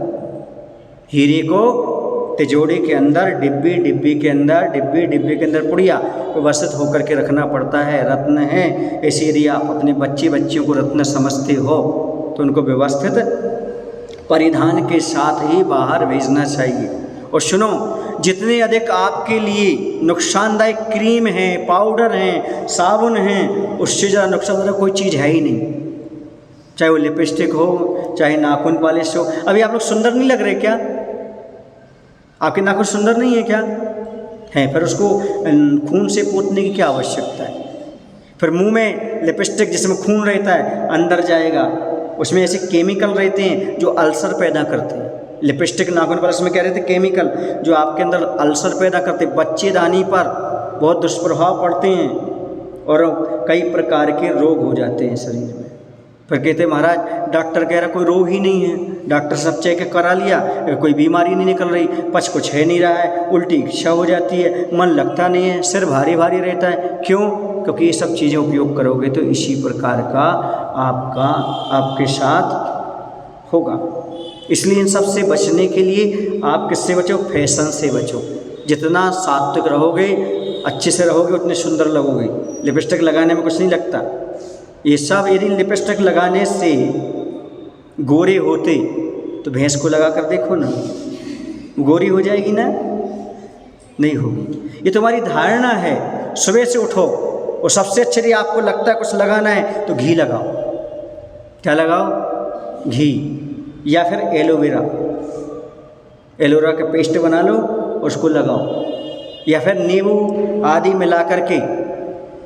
हीरे को तिजोरी के अंदर, डिब्बी, डिब्बी के अंदर, डिब्बी, डिब्बी के अंदर पुड़िया व्यवस्थित होकर के रखना पड़ता है। रत्न है, ऐसे यदि आप अपने बच्चियों को रत्न समझते हो तो उनको व्यवस्थित परिधान के साथ ही बाहर भेजना चाहिए। और सुनो, जितने अधिक आपके लिए नुकसानदायक क्रीम है, पाउडर हैं, साबुन हैं, उससे ज़्यादा नुकसानदायक कोई चीज़ है ही नहीं। चाहे वो लिपस्टिक हो, चाहे नाखून पॉलिश हो। अभी आप लोग सुंदर नहीं लग रहे क्या? आपके नाखून सुंदर नहीं है क्या? हैं, फिर उसको खून से पोतने की क्या आवश्यकता है? फिर मुंह में लिपस्टिक जिसमें खून रहता है अंदर जाएगा, उसमें ऐसे केमिकल रहते हैं जो अल्सर पैदा करते हैं। लिपस्टिक, नाखून पॉलिश में क्या रहते हैं? केमिकल जो आपके अंदर अल्सर पैदा करते हैं, बच्चेदानी पर बहुत दुष्प्रभाव पड़ते हैं और कई प्रकार के रोग हो जाते हैं शरीर में। फिर कहते महाराज डॉक्टर कह रहा कोई रोग ही नहीं है, डॉक्टर सब चेक करा लिया, कोई बीमारी नहीं निकल रही, पच कुछ है नहीं रहा है, उल्टी इच्छा हो जाती है, मन लगता नहीं है, सिर भारी भारी रहता है। क्यों? क्योंकि ये सब चीज़ें उपयोग करोगे तो इसी प्रकार का आपके साथ होगा। इसलिए इन सब से बचने के लिए आप किससे बचो? फैशन से बचो। जितना सात्विक रहोगे, अच्छे से रहोगे, उतने सुंदर लगोगे। लिपस्टिक लगाने में कुछ नहीं लगता। ये सब यदि लिपस्टिक लगाने से गोरे होते तो भैंस को लगा कर देखो ना, गोरी हो जाएगी ना? नहीं होगी। ये तुम्हारी धारणा है। सुबह से उठो और सबसे अच्छे यदि आपको लगता है कुछ लगाना है तो घी लगाओ। क्या लगाओ? घी, या फिर एलोवेरा, एलोवेरा का पेस्ट बना लो, उसको लगाओ, या फिर नींबू आदि मिला करके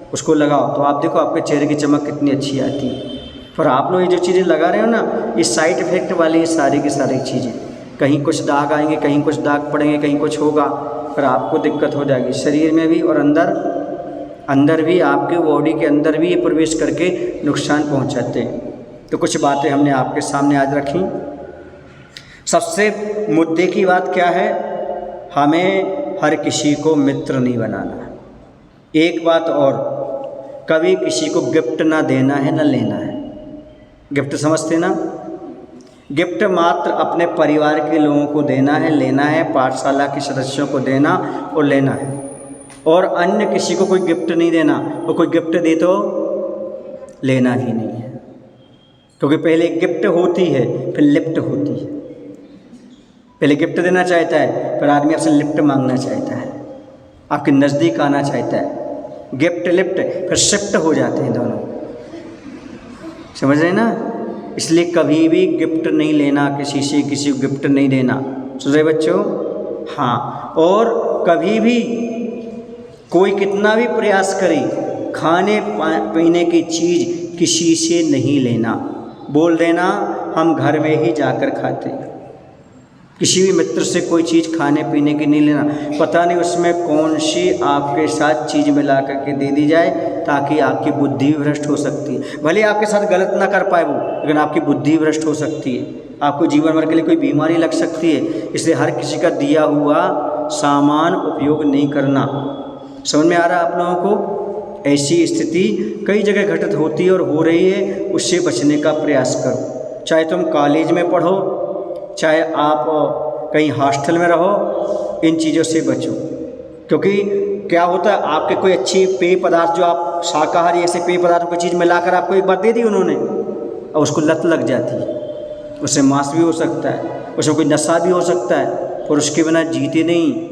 उसको लगाओ, तो आप देखो आपके चेहरे की चमक कितनी अच्छी आती है। पर आप लोग ये जो चीज़ें लगा रहे हो ना, ये साइड इफ़ेक्ट वाली सारी की सारी चीज़ें, कहीं कुछ दाग आएंगे, कहीं कुछ दाग पड़ेंगे, कहीं कुछ होगा, पर आपको दिक्कत हो जाएगी शरीर में भी, और अंदर भी, आपके बॉडी के अंदर भी ये प्रवेश करके नुकसान पहुंचाते हैं। तो कुछ बातें हमने आपके सामने आज रखी। सबसे मुद्दे की बात क्या है? हमें हर किसी को मित्र नहीं बनाना। एक बात और, कभी किसी को गिफ्ट ना देना है ना लेना है। गिफ्ट समझते ना? गिफ्ट मात्र अपने परिवार के लोगों को देना है, लेना है, पाठशाला के सदस्यों को देना और लेना है, और अन्य किसी को कोई गिफ्ट नहीं देना। और कोई गिफ्ट दे तो लेना ही नहीं है, क्योंकि पहले गिफ्ट होती है फिर लिफ्ट होती है। पहले गिफ्ट देना चाहता है, फिर आदमी आपसे लिफ्ट मांगना चाहता है, आपके नज़दीक आना चाहता है। गिफ्ट लिफ्ट फिर शिफ्ट हो जाते हैं दोनों, समझ रहे ना? इसलिए कभी भी गिफ्ट नहीं लेना किसी से, किसी को गिफ्ट नहीं देना। सुन रहे बच्चों? हाँ। और कभी भी कोई कितना भी प्रयास करे, खाने पीने की चीज़ किसी से नहीं लेना। बोल देना हम घर में ही जाकर खाते हैं। किसी भी मित्र से कोई चीज़ खाने पीने की नहीं लेना। पता नहीं उसमें कौन सी आपके साथ चीज़ मिला करके दे दी जाए, ताकि आपकी बुद्धि भी भ्रष्ट हो सकती है। भले आपके साथ गलत ना कर पाए वो, लेकिन आपकी बुद्धि भ्रष्ट हो सकती है, आपको जीवन भर के लिए कोई बीमारी लग सकती है। इसलिए हर किसी का दिया हुआ सामान उपयोग नहीं करना। समझ में आ रहा है आप लोगों को? ऐसी स्थिति कई जगह घटित होती है और हो रही है, उससे बचने का प्रयास करो। चाहे तुम कॉलेज में पढ़ो, चाहे आप कहीं हॉस्टल में रहो, इन चीज़ों से बचो। क्योंकि क्या होता है, आपके कोई अच्छी पेय पदार्थ जो आप शाकाहारी ऐसे पेय पदार्थों की चीज़ मिलाकर आपको एक बार दे दी उन्होंने, और उसको लत लग जाती है, उससे मांस भी हो सकता है, उसमें कोई नशा भी हो सकता है, और उसके बिना जीते नहीं।